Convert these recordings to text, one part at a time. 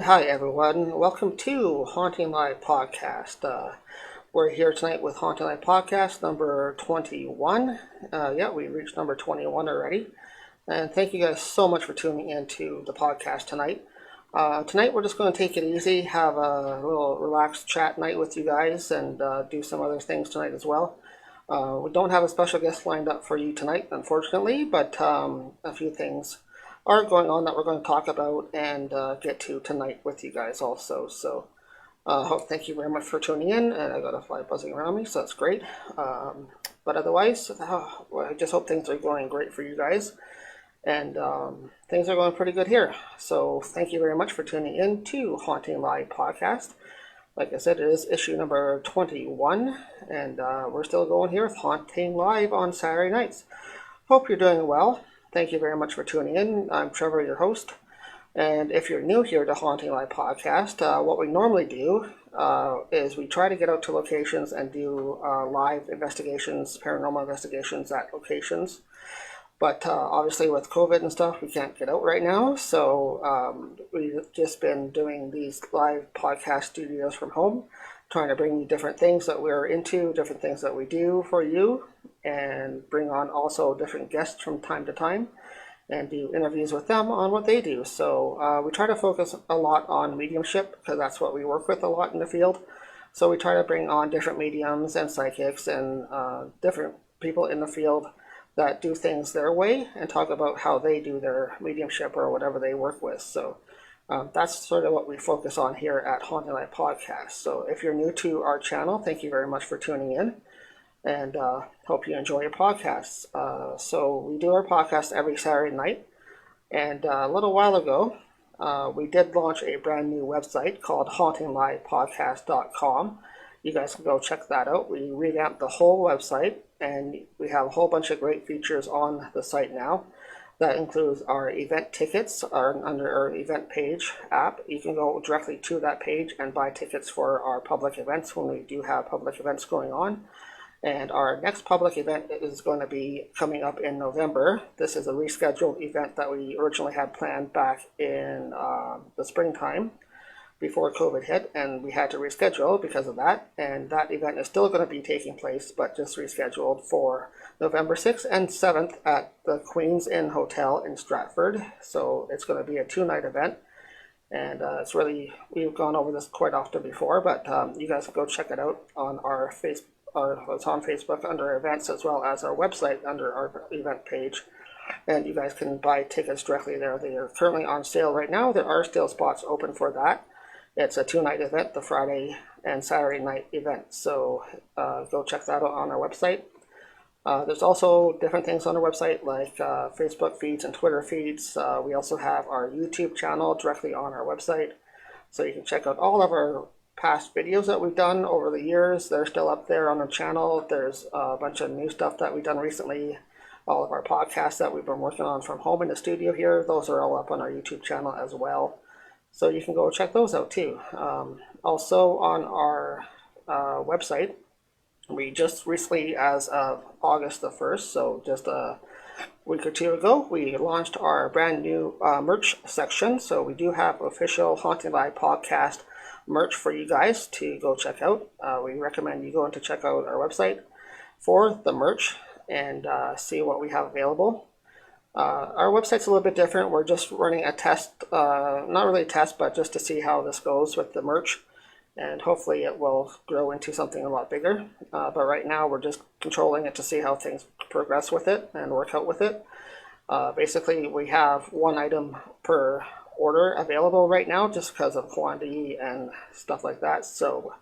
hi everyone. Welcome to Haunting Live Podcast. We're here tonight with Haunting Live Podcast number 21. We reached number 21 already. And thank you guys so much for tuning in to the podcast tonight. Tonight we're just going to take it easy, have a little relaxed chat night with you guys, and do some other things tonight as well. We don't have a special guest lined up for you tonight, unfortunately, but a few things are going on that we're going to talk about and get to tonight with you guys also. So thank you very much for tuning in, and I got a fly buzzing around me, so that's great. But otherwise, I just hope things are going great for you guys, and things are going pretty good here. So thank you very much for tuning in to Haunting Live Podcast. Like I said, it is issue number 21, and we're still going here with Haunting Live on Saturday nights. Hope you're doing well. Thank you very much for tuning in. I'm Trevor, your host. And if you're new here to Haunting Live Podcast, what we normally do is we try to get out to locations and do live investigations, paranormal investigations at locations. But obviously with COVID and stuff, we can't get out right now. So we've just been doing these live podcast studios from home, trying to bring you different things that we're into, different things that we do for you, and bring on also different guests from time to time and do interviews with them on what they do. So we try to focus a lot on mediumship because that's what we work with a lot in the field. So we try to bring on different mediums and psychics and different people in the field that do things their way and talk about how they do their mediumship or whatever they work with. So that's sort of what we focus on here at Haunting Live Podcast. So if you're new to our channel, thank you very much for tuning in, and hope you enjoy your podcasts. So we do our podcast every Saturday night, and a little while ago, we did launch a brand new website called HauntingLivePodcast.com. You guys can go check that out. We revamped the whole website, and we have a whole bunch of great features on the site now. That includes our event tickets under our event page app. You can go directly to that page and buy tickets for our public events when we do have public events going on. And our next public event is going to be coming up in November. This is a rescheduled event that we originally had planned back in the springtime before COVID hit, and we had to reschedule because of that. And that event is still going to be taking place, but just rescheduled for November 6th and 7th at the Queen's Inn Hotel in Stratford. So it's going to be a 2-night event, and it's really, we've gone over this quite often before, but you guys can go check it out on our Facebook. It's on Facebook under events, as well as our website under our event page, and you guys can buy tickets directly there. They are currently on sale right now. There are still spots open for that. It's a 2-night event, the Friday and Saturday night event. So go check that out on our website. There's also different things on our website like Facebook feeds and Twitter feeds. We also have our YouTube channel directly on our website. So you can check out all of our past videos that we've done over the years. They're still up there on the channel. There's a bunch of new stuff that we've done recently. All of our podcasts that we've been working on from home in the studio here, those are all up on our YouTube channel as well. So you can go check those out too. Also on our website, we just recently, as of August the 1st, so just a week or two ago, we launched our brand new merch section. So we do have official Haunting Live Podcast merch for you guys to go check out. We recommend you go in to check out our website for the merch and see what we have available. Our website's a little bit different. We're just running a test, not really a test, but just to see how this goes with the merch, and hopefully it will grow into something a lot bigger. But right now we're just controlling it to see how things progress with it and work out with it. Basically, we have one item per order available right now just because of quantity and stuff like that. So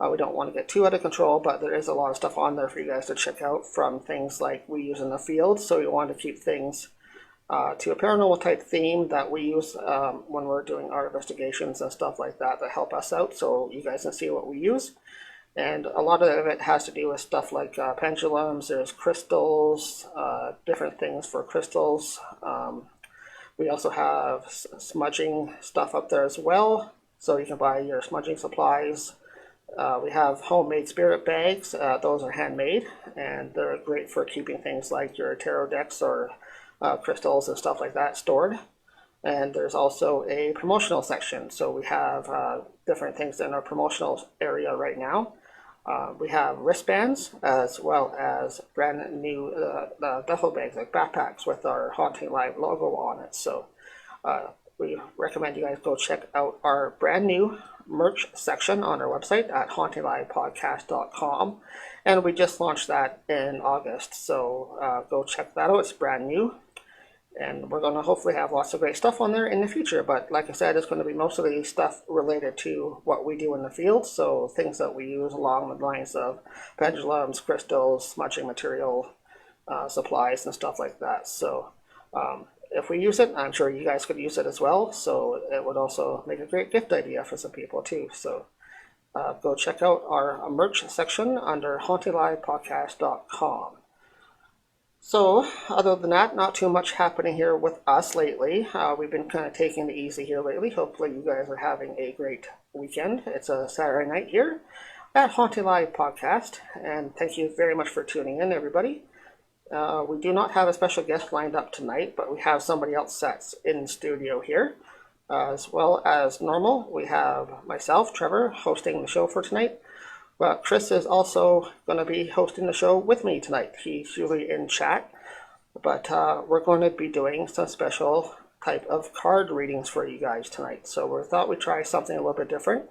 we don't want to get too out of control, but there is a lot of stuff on there for you guys to check out, from things like we use in the field. So we want to keep things to a paranormal type theme that we use when we're doing our investigations and stuff like that help us out, so you guys can see what we use. And a lot of it has to do with stuff like pendulums, there's crystals, different things for crystals. We also have smudging stuff up there as well, so you can buy your smudging supplies. We have homemade spirit bags. Those are handmade, and they're great for keeping things like your tarot decks or crystals and stuff like that stored. And there's also a promotional section. So we have different things in our promotional area right now. We have wristbands as well as brand new duffel bags, like backpacks with our Haunting Live logo on it. So we recommend you guys go check out our brand new merch section on our website at HauntingLivePodcast.com. And we just launched that in August. So go check that out. It's brand new. And we're going to hopefully have lots of great stuff on there in the future. But like I said, it's going to be mostly stuff related to what we do in the field. So things that we use along the lines of pendulums, crystals, smudging material, supplies, and stuff like that. So if we use it, I'm sure you guys could use it as well. So it would also make a great gift idea for some people too. So go check out our merch section under HauntingLivePodcast.com. So, other than that, not too much happening here with us lately. We've been kind of taking it easy here lately. Hopefully you guys are having a great weekend. It's a Saturday night here at Haunting Live Podcast, and thank you very much for tuning in, everybody. We do not have a special guest lined up tonight, but we have somebody else that's in studio here. As well as normal, we have myself, Trevor, hosting the show for tonight. But Chris is also going to be hosting the show with me tonight. He's usually in chat, but we're going to be doing some special type of card readings for you guys tonight. So we thought we'd try something a little bit different,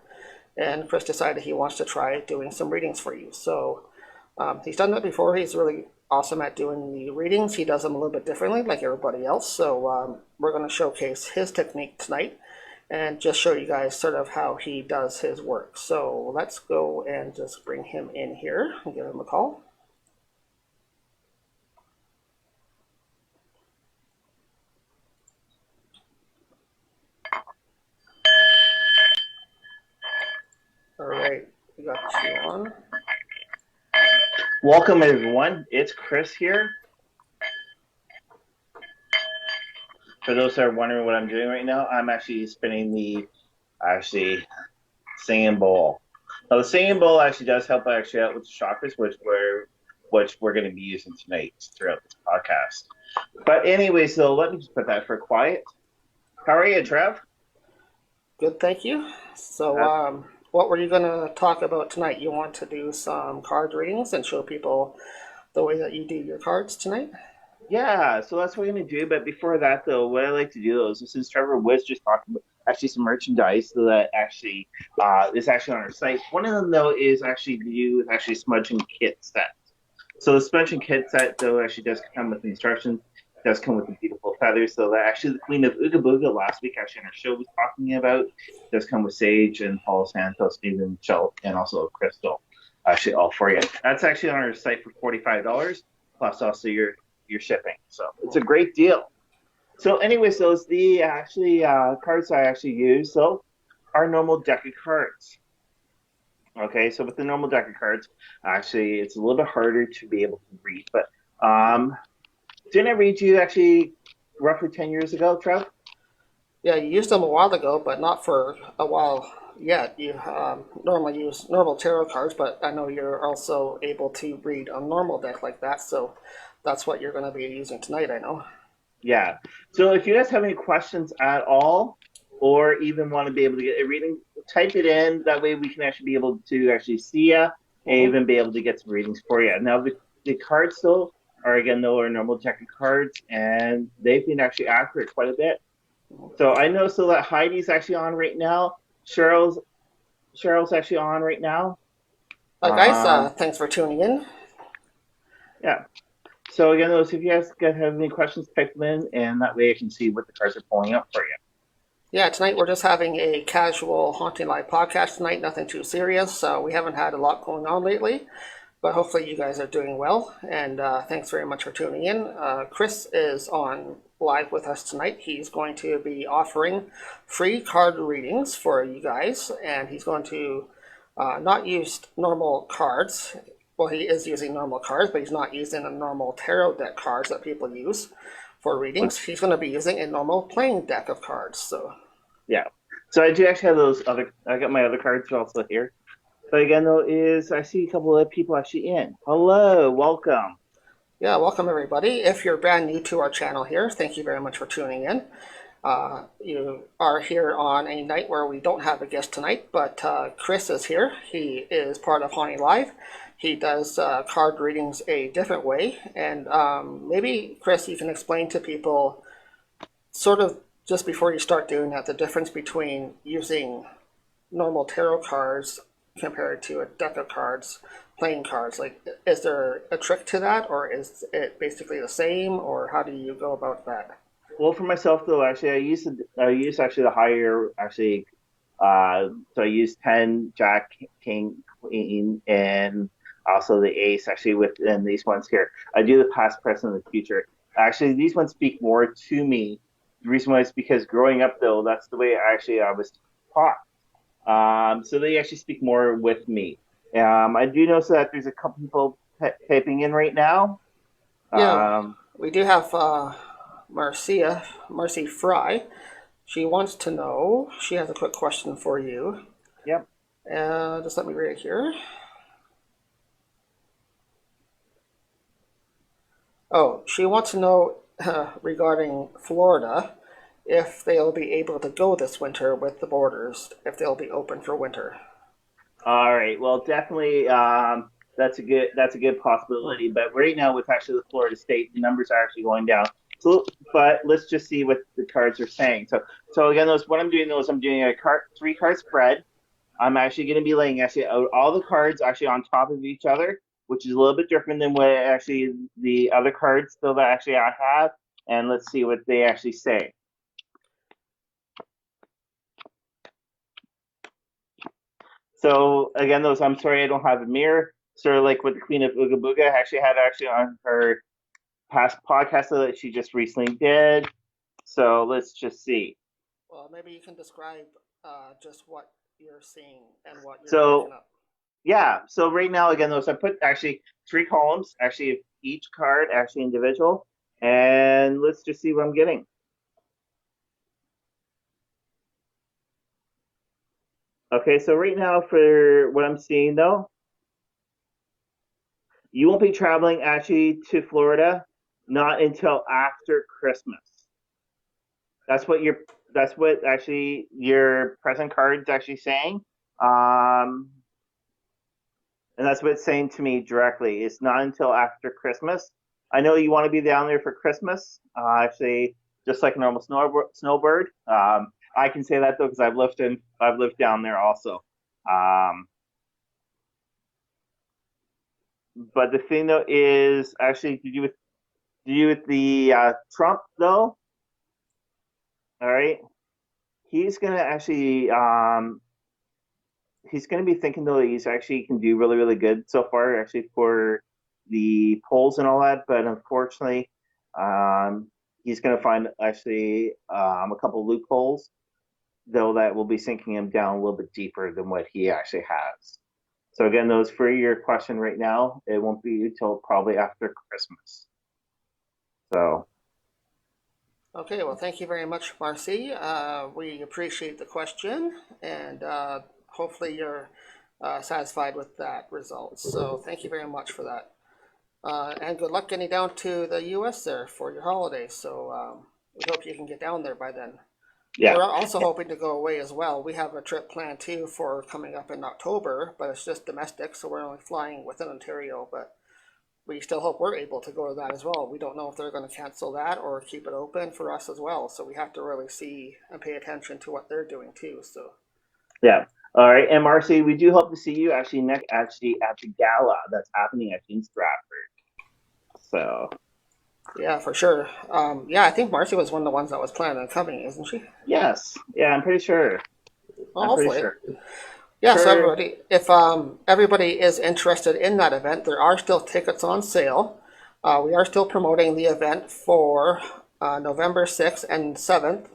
and Chris decided he wants to try doing some readings for you. So he's done that before. He's really awesome at doing the readings. He does them a little bit differently like everybody else. So we're going to showcase his technique tonight and just show you guys sort of how he does his work. So let's go and just bring him in here and give him a call. All right, we got you on. Welcome everyone, it's Chris here. For those that are wondering what I'm doing right now, I'm actually spinning the singing bowl. Now the singing bowl actually does help out with the chakras, which we're going to be using tonight throughout this podcast. But anyway, so let me just put that for quiet. How are you, Trev? Good, thank you. So what were you going to talk about tonight? You want to do some card readings and show people the way that you do your cards tonight? Yeah, so that's what we're going to do. But before that, though, what I like to do is, since Trevor was just talking about actually some merchandise so that actually is actually on our site. One of them, though, is actually to do with actually smudging kit set. So the smudging kit set, though, actually does come with the instructions. It does come with the beautiful feathers. So that actually the Queen of Ooga Booga last week actually on our show was talking about. It does come with sage and Palo Santo, Stephen Shell, and also a crystal. Actually, all for you. That's actually on our site for $45, plus also your shipping. So it's a great deal. So anyways, those the cards I actually use, so our normal deck of cards. Okay, so with the normal deck of cards, actually it's a little bit harder to be able to read. But didn't I read you actually roughly 10 years ago, Trev? Yeah, you used them a while ago, but not for a while yet. You normally use normal tarot cards, but I know you're also able to read a normal deck like that, so that's what you're going to be using tonight, I know. Yeah. So if you guys have any questions at all, or even want to be able to get a reading, type it in. That way we can actually be able to actually see you and even be able to get some readings for you. Now, the cards still are, again, though, our normal deck of cards, and they've been actually accurate quite a bit. So I know so that Heidi's actually on right now. Cheryl's actually on right now. Hi, guys. Thanks for tuning in. Yeah. So again, if you guys have any questions, type them in, and that way I can see what the cards are pulling up for you. Yeah, tonight we're just having a casual Haunting Live podcast tonight, nothing too serious. We haven't had a lot going on lately, but hopefully you guys are doing well, and thanks very much for tuning in. Chris is on live with us tonight. He's going to be offering free card readings for you guys, and he's going to not use normal cards. Well, he is using normal cards, but he's not using the normal tarot deck cards that people use for readings. He's going to be using a normal playing deck of cards. So yeah. So I do actually have those other. I got my other cards also here. But again, though, I see a couple of people actually in. Hello, welcome. Yeah, welcome everybody. If you're brand new to our channel here, thank you very much for tuning in. You are here on a night where we don't have a guest tonight, but Chris is here. He is part of Haunting Live. He does card readings a different way, and maybe, Chris, you can explain to people, sort of just before you start doing that, the difference between using normal tarot cards compared to a deck of cards, playing cards. Like, is there a trick to that, or is it basically the same, or how do you go about that? Well, for myself though, actually, I use actually the higher actually. So I use 10, Jack, King, Queen, and also the Ace actually within these ones here. I do the past, present, and the future. Actually, these ones speak more to me. The reason why is because growing up though, that's the way I was taught. So they actually speak more with me. I do notice that there's a couple people typing in right now. Yeah, we do have Marcy Fry. She wants to know, she has a quick question for you. Yep. Just let me read it here. Oh, she wants to know regarding Florida, if they'll be able to go this winter with the borders, if they'll be open for winter. All right. Well, definitely, that's a good possibility. But right now, with actually the Florida State, the numbers are actually going down. So, but let's just see what the cards are saying. So again, what I'm doing is I'm doing a 3-card spread. I'm actually going to be laying actually out all the cards actually on top of each other, which is a little bit different than what actually the other cards still that actually I have. And let's see what they actually say. So again, I'm sorry I don't have a mirror. Sort of like what the Queen of Ooga Booga actually had on her past podcast that she just recently did. So let's just see. Well, maybe you can describe just what you're seeing and what you're picking up. Yeah. So right now, again, I put actually 3 columns, actually each card actually individual, and let's just see what I'm getting. Okay, so right now for what I'm seeing though, you won't be traveling actually to Florida not until after Christmas. That's what actually your present card's actually saying. And that's what it's saying to me directly. It's not until after Christmas. I know you want to be down there for Christmas, actually, just like a normal snowbird. I can say that though because I've lived down there also. But the thing though is actually to do with the Trump though. All right, he's gonna actually he's gonna be thinking though that he's actually can do really really good so far actually for the polls and all that. But unfortunately, he's gonna find actually a couple loopholes though that will be sinking him down a little bit deeper than what he actually has. So again, those for your question right now, it won't be until probably after Christmas. So. Okay, well, thank you very much, Marcy. We appreciate the question, and hopefully you're satisfied with that result. So thank you very much for that. And good luck getting down to the U.S. there for your holidays. So we hope you can get down there by then. Yeah. We're also hoping to go away as well. We have a trip planned too for coming up in October, but it's just domestic, so we're only flying within Ontario, but we still hope we're able to go to that as well. We don't know if they're going to cancel that or keep it open for us as well, so we have to really see and pay attention to what they're doing too. So yeah. All right, and Marcy, we do hope to see you actually next at the gala that's happening at in Stratford. So. Yeah, for sure. Yeah, I think Marcy was one of the ones that was planning on coming, isn't she? Yes. Yeah, I'm pretty sure. Well, hopefully. Yeah, so everybody, if everybody is interested in that event, there are still tickets on sale. We are still promoting the event for November 6th and 7th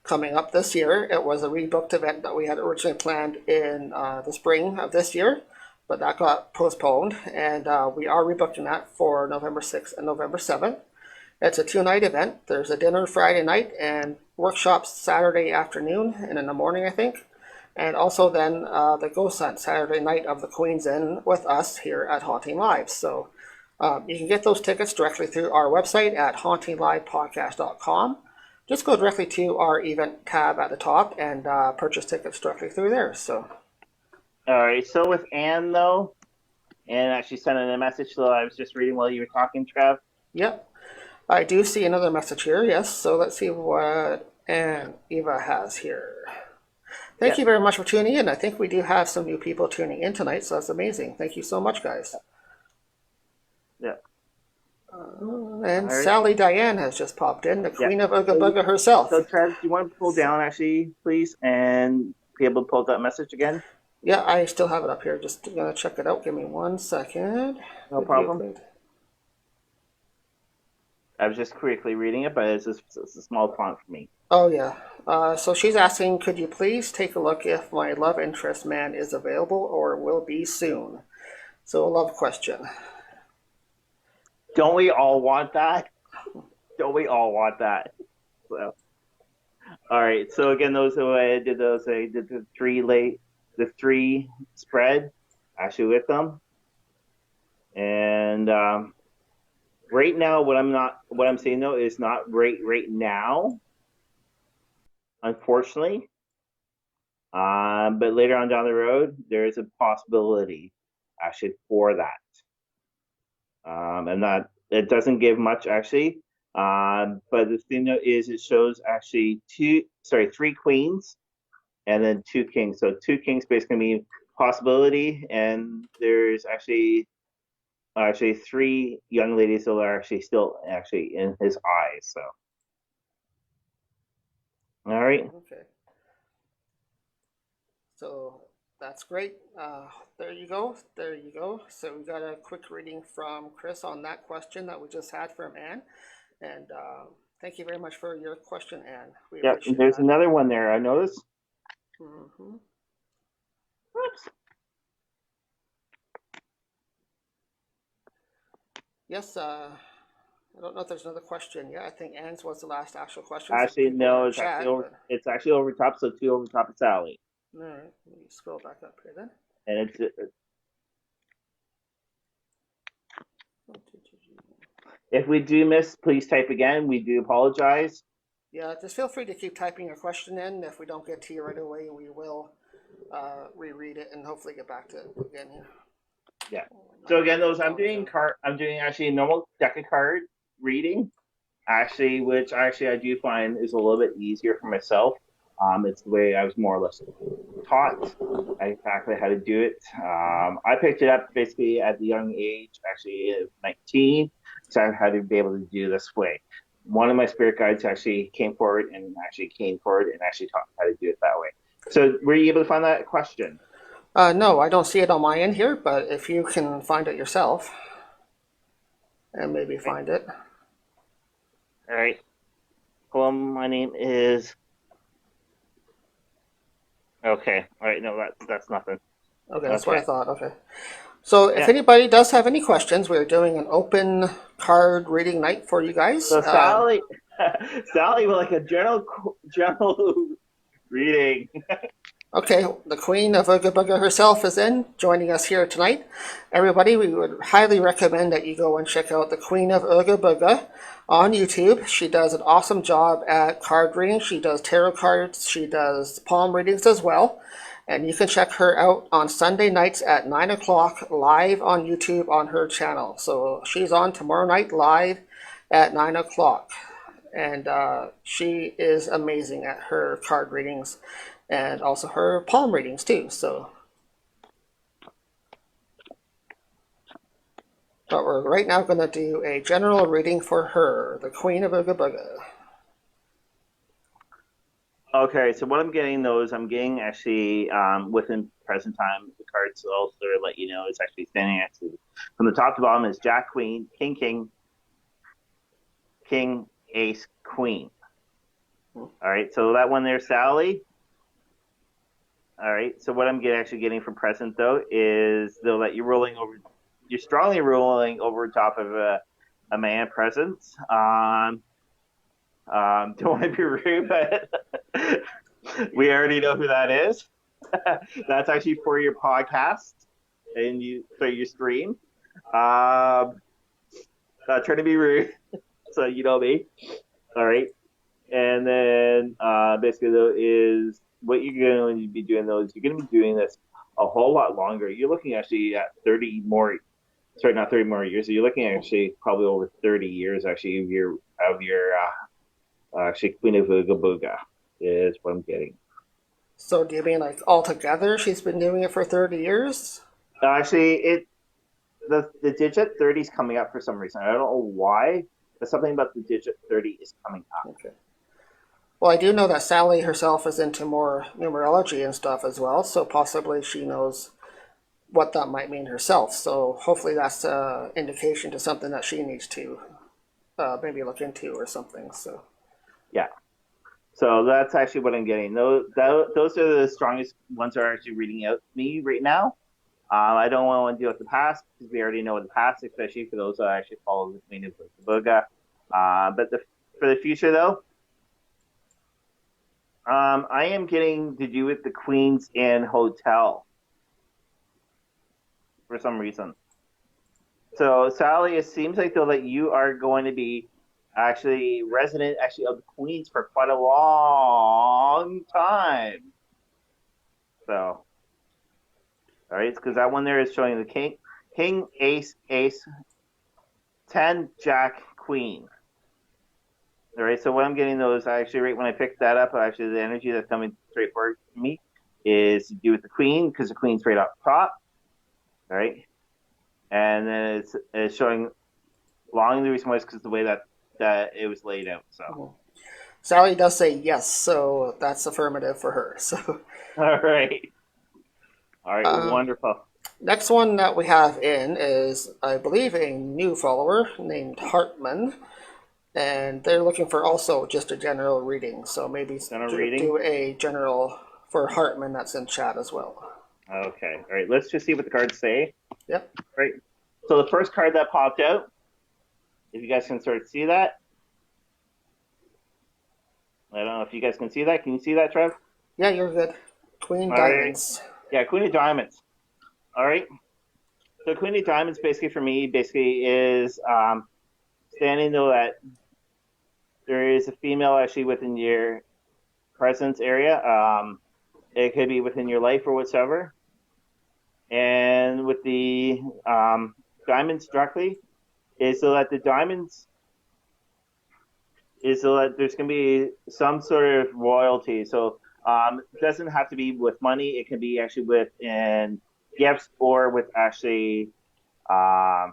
coming up this year. It was a rebooked event that we had originally planned in the spring of this year, but that got postponed, and we are rebooking that for November 6th and November 7th. It's a 2-night event. There's a dinner Friday night and workshops Saturday afternoon and in the morning, I think. And also then the Ghost Hunt Saturday night of the Queen's Inn with us here at Haunting Live. So you can get those tickets directly through our website at HauntingLivePodcast.com. just go directly to our event tab at the top and purchase tickets directly through there. So. All right. So with Anne though, Anne actually sent in a message that I was just reading while you were talking, Trev. Yep. I do see another message here. Yes. So let's see what Anne Eva has here. Thank you very much for tuning in. I think we do have some new people tuning in tonight, so that's amazing. Thank you so much, guys. Yeah. And Sally Diane has just popped in, the Queen of Ooga Booga herself. So, Trev, do you want to pull down, actually, please, and be able to pull that message again? Yeah, I still have it up here. Just going to check it out. Give me 1 second. No problem. I was just quickly reading it, but it's a small font for me. Oh, yeah. So she's asking, could you please take a look if my love interest man is available or will be soon? So a love question. Don't we all want that? Don't we all want that? So, all right. So again, those who I did the three spread actually with them, and right now, what I'm saying though is not right now, unfortunately. But later on down the road, there is a possibility actually for that. And that it doesn't give much actually. But the thing though is it shows actually three queens and then two kings. So two kings basically mean possibility, and there's actually three young ladies that are actually still actually in his eyes. So all right. Okay. So that's great. There you go. There you go. So we got a quick reading from Chris on that question that we just had from Anne. And thank you very much for your question, Anne. We appreciate there's that. another one there, I noticed. Mm-hmm. Oops. Yes, I don't know if there's another question yet. I think Anne's was the last actual question. Actually, no, it's actually over top, so two over top of Sally. All right, let me scroll back up here then. And if we do miss, please type again. We do apologize. Yeah, just feel free to keep typing your question in. If we don't get to you right away, we will reread it and hopefully get back to it again here. Yeah. So again, I'm doing actually a normal deck of card reading, actually, which actually I do find is a little bit easier for myself. It's the way I was more or less taught exactly how to do it. I picked it up basically at the young age, actually of 19, so I had to be able to do this way. One of my spirit guides actually came forward and actually taught me how to do it that way. So were you able to find that question? No, I don't see it on my end here, but if you can find it yourself and maybe find it. All right. Hello, my name is... Okay. All right. No, that's nothing. Okay, that's what I thought. Okay. So if anybody does have any questions, we're doing an open card reading night for you guys. So Sally with like a general reading. Okay, the Queen of Ooga Booga herself is joining us here tonight. Everybody, we would highly recommend that you go and check out the Queen of Ooga Booga on YouTube. She does an awesome job at card reading. She does tarot cards. She does palm readings as well. And you can check her out on Sunday nights at 9 o'clock live on YouTube on her channel. So she's on tomorrow night live at 9 o'clock. And she is amazing at her card readings and also her palm readings too. So, but we're right now going to do a general reading for her, the Queen of Ooga Booga. Okay, so what I'm getting though is I'm getting actually within present time the cards also let you know it's actually standing next to from the top to bottom is Jack, Queen, King, Ace, Queen. All right, so that one there, Sally. All right, so what I'm getting from present though is though that you're strongly rolling over top of a man present. Don't want to be rude, but we already know who that is. That's actually for your podcast and your stream. Not trying to be rude, so you know me. All right. And then basically though is what you're going to be doing though is you're going to be doing this a whole lot longer. You're looking actually at 30 more, sorry, not 30 more years. So you're looking at actually probably over 30 years actually of your actually Queen of Ooga Booga is what I'm getting. So do you mean like altogether she's been doing it for 30 years? Actually, the digit 30 is coming up for some reason. I don't know why, but something about the digit 30 is coming up. Okay. Well, I do know that Sally herself is into more numerology and stuff as well, so possibly she knows what that might mean herself. So hopefully that's an indication to something that she needs to maybe look into or something. So Yeah. So that's actually what I'm getting. Those are the strongest ones that are actually reading out to me right now. I don't want to deal with the past because we already know the past, especially for those that actually follow the Queen of Booga. But for the future, though, I am getting to do with the Queen's Inn Hotel for some reason. So, Sally, it seems like though that you are going to be actually resident actually of the Queens for quite a long time. So, all right, because that one there is showing the King, Ace, 10, Jack, Queen. All right, so what I'm getting though is actually right when I picked that up, actually the energy that's coming straight forward to me is to do with the Queen because the Queen's right up top. All right, and then it's showing long. The reason why is because the way that it was laid out. So Sally does say yes, so that's affirmative for her. So all right, wonderful. Next one that we have in is, I believe, a new follower named Hartman, and they're looking for also just a general reading. So maybe do a general for Hartman that's in chat as well. Okay, all right. Let's just see what the cards say. Yep. Right. So the first card that popped out, if you guys can sort of see that. I don't know if you guys can see that. Can you see that, Trev? Yeah, you're good. Queen Diamonds. Right. Yeah, Queen of Diamonds. All right. So Queen of Diamonds basically for me is standing though that there is a female actually within your presence area. It could be within your life or whatsoever. And with the diamonds directly is so that the diamonds is so that there's going to be some sort of royalty. So it doesn't have to be with money. It can be actually in gifts or with actually a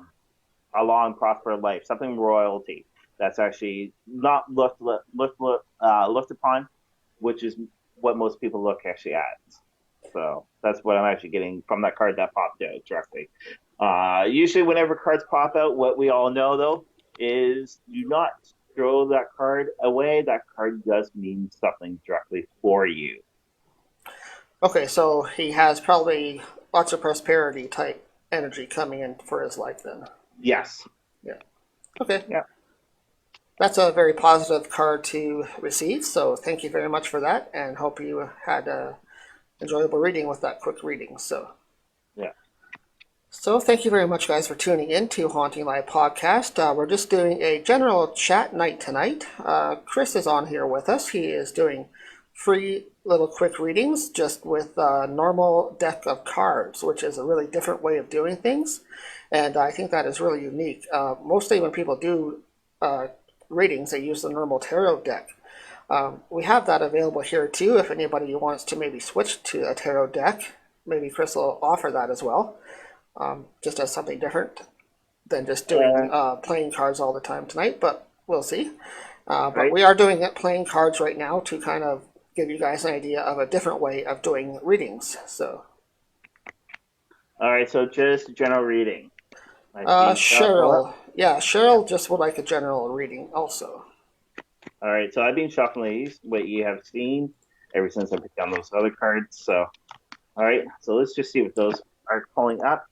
long, prosperous life. Something royalty that's actually not looked upon, which is what most people look actually at. So that's what I'm actually getting from that card that popped out directly. Usually whenever cards pop out, what we all know, though, is do not throw that card away. That card does mean something directly for you. Okay, so he has probably lots of prosperity type energy coming in for his life then. Yes. Yeah. Okay. Yeah. That's a very positive card to receive, so thank you very much for that, and hope you had a enjoyable reading with that quick reading. So thank you very much, guys, for tuning in to Haunting Live Podcast. We're just doing a general chat night tonight. Chris is on here with us. He is doing free little quick readings just with a normal deck of cards, which is a really different way of doing things, and I think that is really unique. Mostly when people do readings, they use the normal tarot deck. We have that available here too if anybody wants to maybe switch to a tarot deck. Maybe Chris will offer that as well, just as something different than just doing playing cards all the time tonight, but we'll see. But we are doing playing cards right now to kind of give you guys an idea of a different way of doing readings. So all right, so just a general reading. Cheryl. Yeah, Cheryl just would like a general reading also. All right, so I've been shuffling these, what you have seen, ever since I put down those other cards. So, all right, so let's just see what those are pulling up.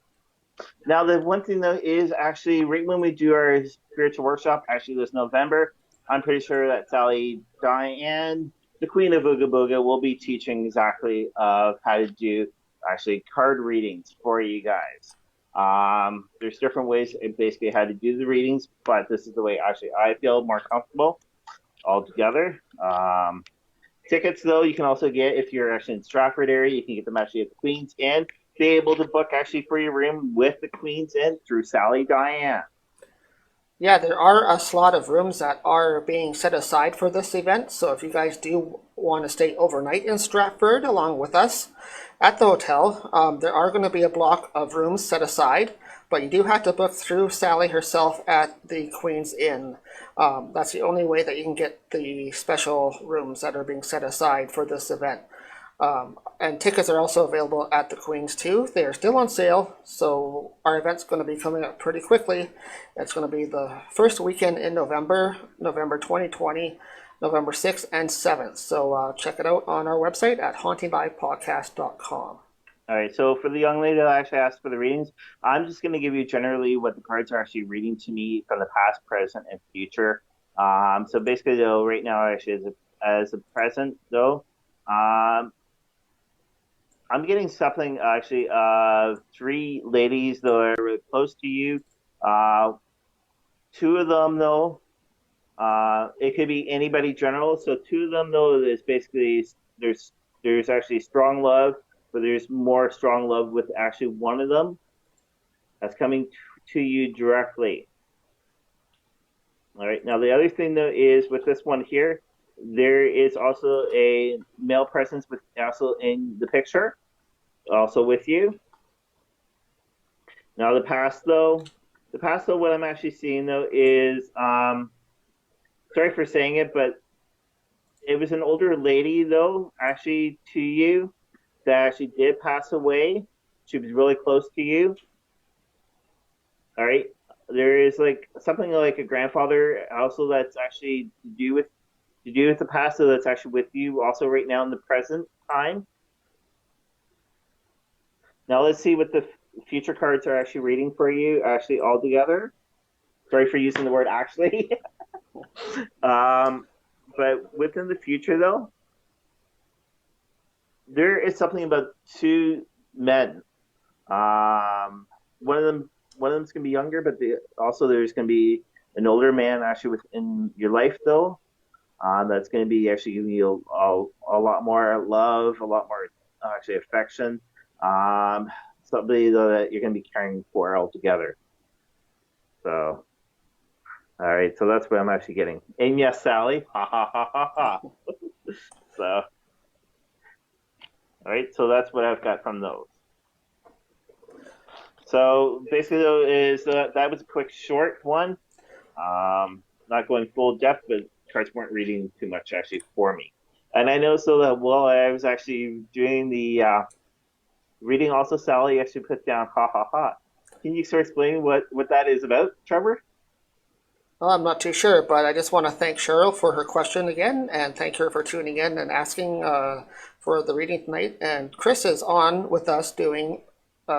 Now, the one thing, though, is actually right when we do our spiritual workshop, actually this November, I'm pretty sure that Sally Diane, the Queen of Ooga Booga, will be teaching exactly of how to do actually card readings for you guys. There's different ways, basically, how to do the readings, but this is the way actually I feel more comfortable. altogether. Tickets, though, you can also get if you're actually in Stratford area. You can get them actually at the Queen's Inn. Be able to book actually for your room with the Queen's Inn through Sally Diane. Yeah, there are a slot of rooms that are being set aside for this event. So if you guys do want to stay overnight in Stratford along with us at the hotel, there are going to be a block of rooms set aside, but you do have to book through Sally herself at the Queen's Inn. That's the only way that you can get the special rooms that are being set aside for this event. And tickets are also available at the Queen's too. They are still on sale, so our event's going to be coming up pretty quickly. It's going to be the first weekend in November 2020, November 6th and 7th. So check it out on our website at HauntingLIVEPodcast.com. All right, so for the young lady that actually asked for the readings, I'm just going to give you generally what the cards are actually reading to me from the past, present, and future. So basically, though, right now, actually, as a present, though, I'm getting something actually of 3 ladies that are really close to you. 2 of them, though, it could be anybody general. So 2 of them, though, is basically there's actually strong love. But there's more strong love with actually one of them that's coming to you directly. All right. Now, the other thing, though, is with this one here, there is also a male presence with also in the picture, also with you. Now, the past, though, what I'm actually seeing, though, is, sorry for saying it, but it was an older lady, though, actually to you, that actually did pass away. She was really close to you. All right. There is like something like a grandfather also that's actually to do with the past, so that's actually with you also right now in the present time. Now let's see what the future cards are actually reading for you actually all together. Sorry for using the word actually. But within the future, though, there is something about 2 men. One of them's going to be younger, but also there's going to be an older man actually within your life, though. That's going to be actually giving you a lot more love, a lot more actually affection. Somebody, though, that you're going to be caring for altogether. So, all right. So that's what I'm actually getting. And yes, Sally. Ha ha ha ha ha. So. All right, so that's what I've got from those. So basically, though, is that was a quick, short one. Not going full depth, but cards weren't reading too much actually for me. And I know so that while I was actually doing the reading, also Sally actually put down ha ha ha. Can you sort of explain what that is about, Trevor? Well, I'm not too sure, but I just want to thank Cheryl for her question again, and thank her for tuning in and asking for the reading tonight. And Chris is on with us doing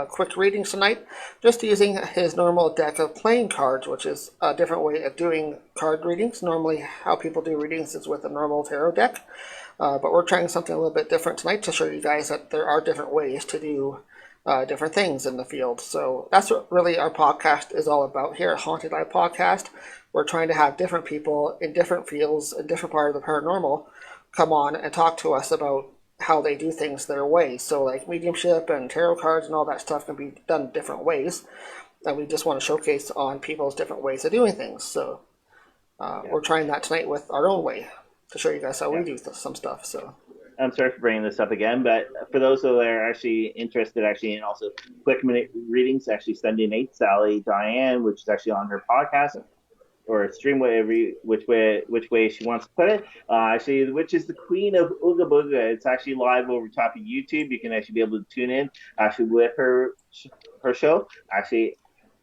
quick readings tonight, just using his normal deck of playing cards, which is a different way of doing card readings. Normally, how people do readings is with a normal tarot deck, but we're trying something a little bit different tonight to show you guys that there are different ways to do different things in the field. So that's what really our podcast is all about here at Haunted Live Podcast. We're trying to have different people in different fields, in different part of the paranormal, come on and talk to us about how they do things their way. So like mediumship and tarot cards and all that stuff can be done different ways. And we just want to showcase on people's different ways of doing things. So we're trying that tonight with our own way to show you guys how we do some stuff. So I'm sorry for bringing this up again, but for those that are actually interested actually in also quick minute readings, actually Sunday night, Sally Diane, which is actually on her podcast or stream, whatever which way she wants to put it. Actually, which is the queen of Ooga Booga. It's actually live over top of YouTube. You can actually be able to tune in actually with her show actually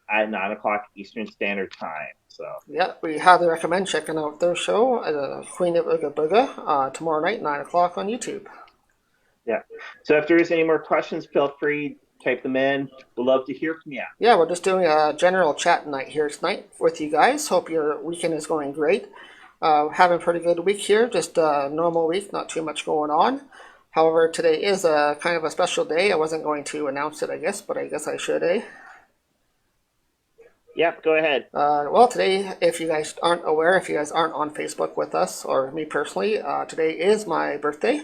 at 9:00 Eastern Standard Time. So yeah, we highly recommend checking out their show, the Queen of Ooga Booga, tomorrow night, 9:00 on YouTube. Yeah. So if there is any more questions, feel free. Type them in. We'd love to hear from you. Yeah, we're just doing a general chat night here tonight with you guys. Hope your weekend is going great. Having a pretty good week here, just a normal week, not too much going on. However, today is a kind of a special day. I wasn't going to announce it, I guess, but I guess I should, eh? Yep, go ahead. Well, today, if you guys aren't aware, if you guys aren't on Facebook with us, or me personally, today is my birthday.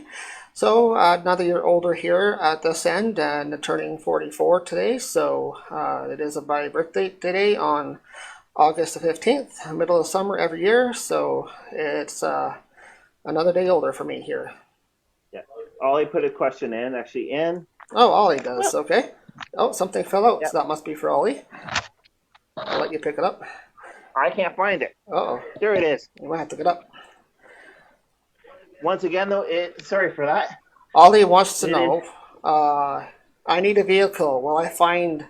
So, another year older here at this end and turning 44 today. So, it is my birthday today on August the 15th, middle of summer every year. So, it's another day older for me here. Yeah. Ollie put a question in, actually, in. Oh, Ollie does. Well, Okay. Oh, something fell out, yeah. so that must be for Ollie. I'll let you pick it up. I can't find it. Uh-oh. There it is. You might have to get up. Once again, though, sorry for that. Ollie wants to It is know, I need a vehicle. Will I find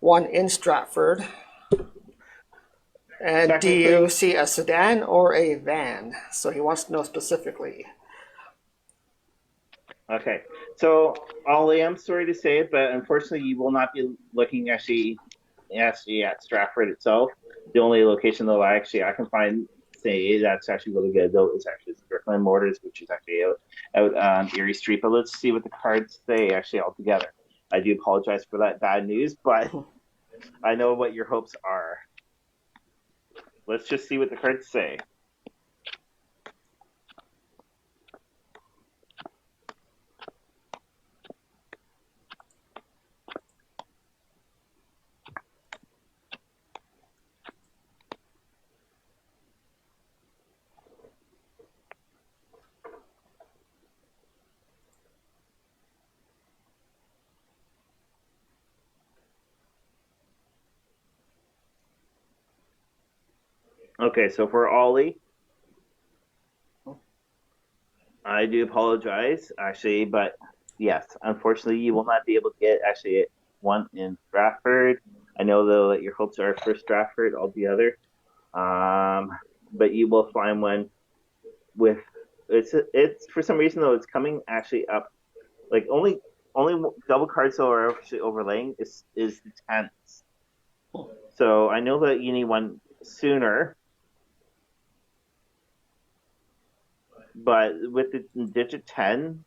one in Stratford? And do technically you see a sedan or a van? So he wants to know specifically. okay. So, Ollie, I'm sorry to say it, but unfortunately, you will not be looking actually at Stratford itself. The only location though I can find say that's actually really good though is actually Strickland Motors, which is actually out on Erie Street. But let's see what the cards say actually altogether. I do apologize for that bad news, but I know what your hopes are. Let's just see what the cards say. Okay, so for Ollie, I do apologize, actually, but yes, unfortunately, you will not be able to get actually one in Stratford. I know though that your hopes are for Stratford altogether, um, but you will find one with it's for some reason though it's coming actually up like only double cards that are actually overlaying is the tens. So I know that you need one sooner, but with the digit 10,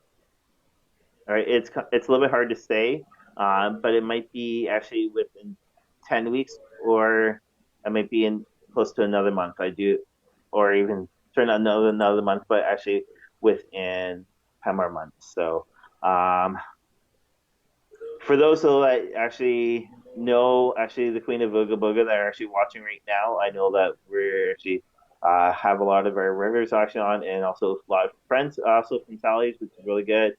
all right, it's a little bit hard to say, but it might be actually within 10 weeks, or it might be in close to another month. I do, or even turn another month, but actually within 10 more months. So, for those that actually know actually the Queen of Booga Booga that are actually watching right now, I know that we're actually have a lot of our rivers actually on, and also a lot of friends also from Sally's, which is really good.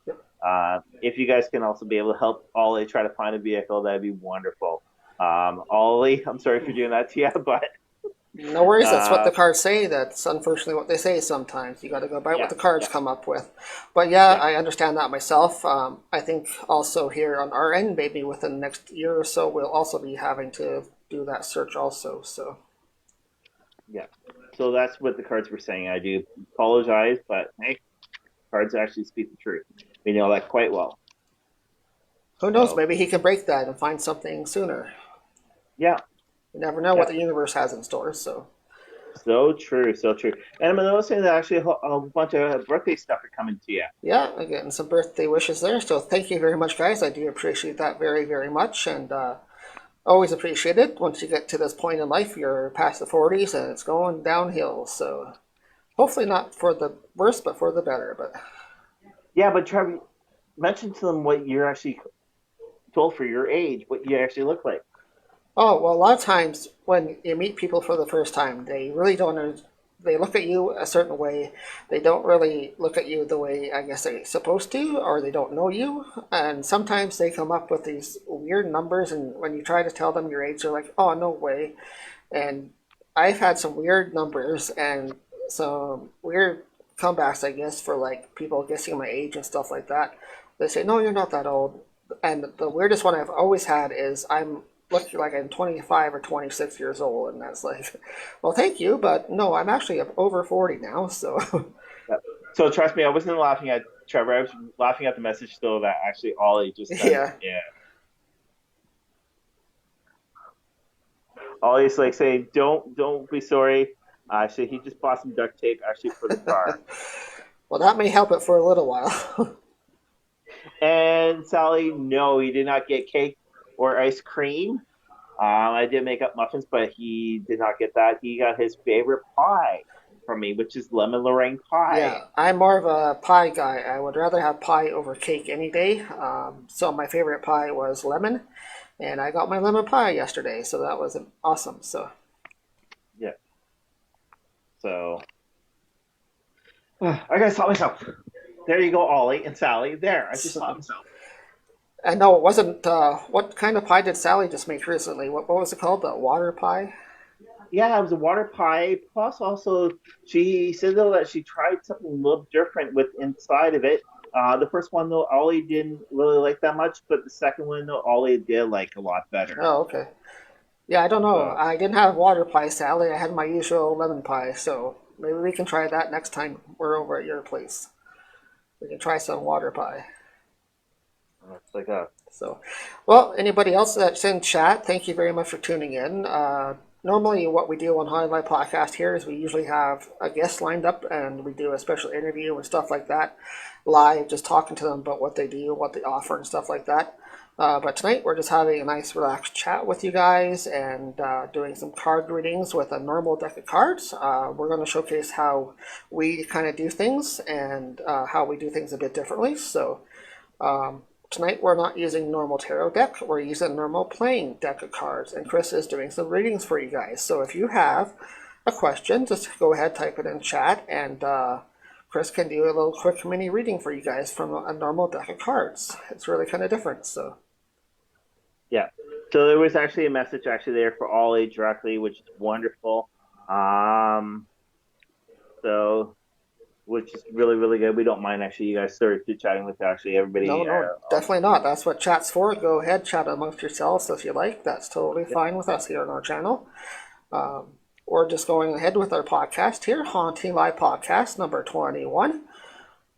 If you guys can also be able to help Ollie try to find a vehicle, that'd be wonderful. Ollie, I'm sorry for doing that to you, but No worries, that's what uh, the cards say. That's unfortunately what they say sometimes. You got to go by what yeah, the cards yeah, come up with. But yeah, yeah, I understand that myself. I think also here on our end, maybe within the next year or so, we'll also be having to do that search also. So yeah. So that's what the cards were saying. I do apologize, but hey, cards actually speak the truth. We know that quite well. who knows? So Maybe he can break that and find something sooner. yeah, You never know what yeah. the universe has in store. So So true, so true. And I'm noticing that actually a bunch of birthday stuff are coming to you. yeah, again, some birthday wishes there. So thank you very much, guys. I do appreciate that very, very much. And always appreciate it. Once you get to this point in life, you're past the 40s and it's going downhill. So hopefully not for the worse, but for the better. But Yeah, but Trevor, mention to them what you're actually told for your age, what you actually look like. oh well, a lot of times when you meet people for the first time, they really don't. They look at you a certain way. They don't really look at you the way I guess they're supposed to, or they don't know you. And sometimes they come up with these weird numbers, and when you try to tell them your age, they're like, "Oh, no way." And I've had some weird numbers and some weird comebacks, I guess, for like people guessing my age and stuff like that. They say, "No, you're not that old." And the weirdest one I've always had is I'm looking like I'm 25 or 26 years old, and that's like, well, thank you, but no, I'm actually over 40 now. So Yeah. So trust me, I wasn't laughing at Trevor. I was laughing at the message still that actually Ollie just sent. yeah, Yeah, Ollie's like saying, "Don't be sorry." Actually, he just bought some duct tape actually for the car. well, that may help it for a little while. And Sally, no, he did not get cake or ice cream. I did make up muffins, but he did not get that. He got his favorite pie from me, which is lemon meringue pie. Yeah, I'm more of a pie guy. I would rather have pie over cake any day. So my favorite pie was lemon, and I got my lemon pie yesterday, so that was awesome. So Yeah. So I gotta stop myself. There you go, Ollie and Sally. There, I just stopped myself. and no, it wasn't. What kind of pie did Sally just make recently? What was it called? The water pie? Yeah, it was a water pie. Plus, also, she said though that she tried something a little different with inside of it. The first one though, Ollie didn't really like that much, but the second one though, Ollie did like a lot better. Oh, okay. Yeah, I don't know. So I didn't have water pie, Sally. I had my usual lemon pie, so maybe we can try that next time we're over at your place. We can try some water pie. it's like a So, well, anybody else that's in chat, thank you very much for tuning in. Normally, what we do on HauntingLIVE Podcast here is we usually have a guest lined up and we do a special interview and stuff like that live, just talking to them about what they do, what they offer, and stuff like that. But tonight, we're just having a nice, relaxed chat with you guys and doing some card readings with a normal deck of cards. We're going to showcase how we kind of do things and how we do things a bit differently. So, tonight we're not using normal tarot deck, we're using normal playing deck of cards, and Chris is doing some readings for you guys. So if you have a question, just go ahead, type it in chat, and Chris can do a little quick mini reading for you guys from a normal deck of cards. It's really kind of different, so. yeah. So there was actually a message actually there for Ollie directly, which is wonderful. So which is really, really good. We don't mind actually you guys start chatting with actually everybody. No, definitely not. That's what chat's for. Go ahead, chat amongst yourselves if you like. That's totally fine with us here on our channel. We're just going ahead with our podcast here, Haunting Live Podcast number 21.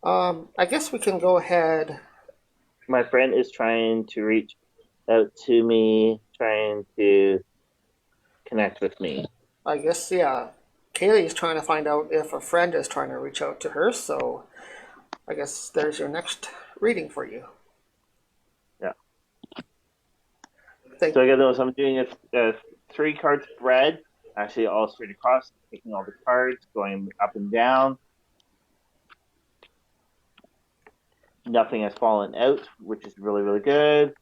I guess we can go ahead. My friend is trying to reach out to me, trying to connect with me. I guess, yeah. Kaylee's trying to find out if a friend is trying to reach out to her, so I guess there's your next reading for you. Yeah. So I got those. I'm doing a 3-card spread, actually all straight across, taking all the cards, going up and down. Nothing has fallen out, which is really, really good.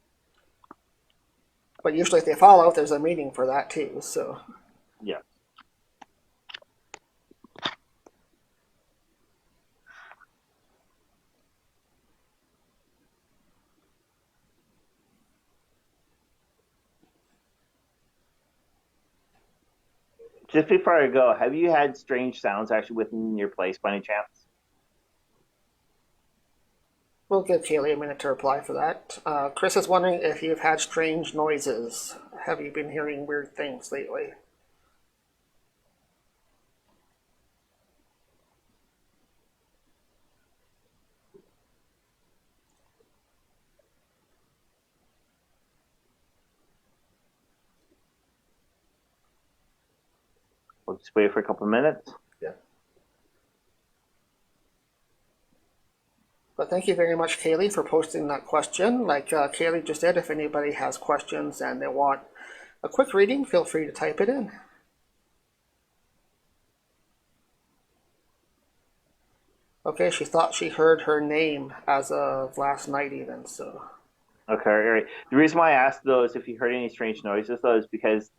But usually if they fall out, there's a meaning for that too, so. Yeah. Just before I go, have you had strange sounds actually within your place by any chance? We'll give Kaylee a minute to reply for that. Chris is wondering if you've had strange noises. Have you been hearing weird things lately? We'll just wait for a couple of minutes. Yeah. But thank you very much, Kaylee, for posting that question. Like Kaylee just said, if anybody has questions and they want a quick reading, feel free to type it in. Okay, she thought she heard her name as of last night even, so. Okay, all right. The reason why I asked though is if you heard any strange noises though is because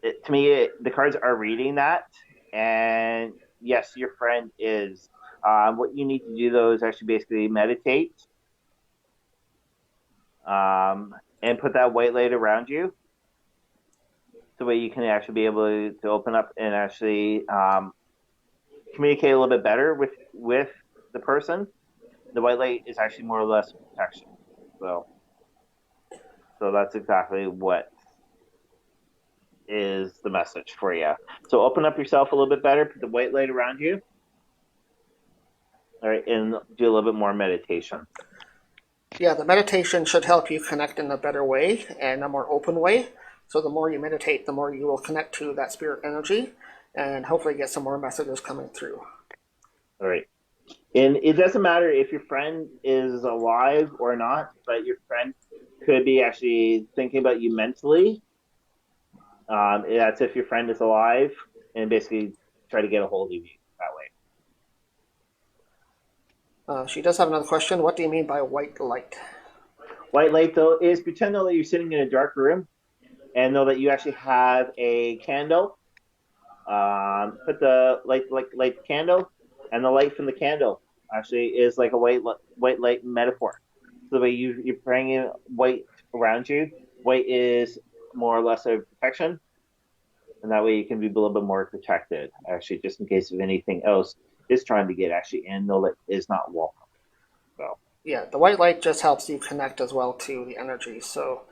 to me the cards are reading that, and yes, your friend is. What you need to do though is actually basically meditate, and put that white light around you, so way you can actually be able to open up and actually communicate a little bit better with the person. The white light is actually more or less protection. So that's exactly what is the message for you. So open up yourself a little bit better, put the white light around you. All right, and do a little bit more meditation. Yeah, the meditation should help you connect in a better way and a more open way. So the more you meditate, the more you will connect to that spirit energy and hopefully get some more messages coming through. All right. And it doesn't matter if your friend is alive or not, but your friend could be actually thinking about you mentally That's if your friend is alive, and basically try to get a hold of you that way. She does have another question. What do you mean by white light? White light, though, is pretend though that you're sitting in a dark room and know that you actually have a candle. Put the light the candle, and the light from the candle actually is like a white light metaphor. So the way you're bringing white around you, white is more or less a protection, and that way you can be a little bit more protected. Actually, just in case of anything else is trying to get actually in, know that is not welcome. So Yeah, the white light just helps you connect as well to the energy. So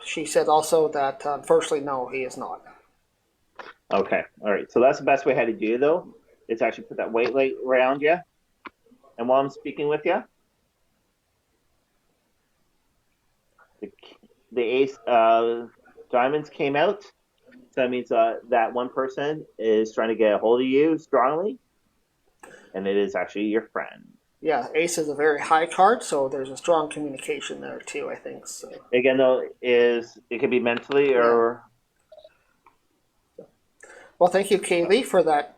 she said also that unfortunately, no, he is not. okay, all right. So that's the best way how to do it, though. Is actually put that white light around you, and while I'm speaking with you, the, the ace diamonds came out. So that means that one person is trying to get a hold of you strongly, and it is actually your friend. Yeah, ace is a very high card, so there's a strong communication there too, I think. So Again, though, is it could be mentally yeah. or. Well, thank you, Kaylee, for that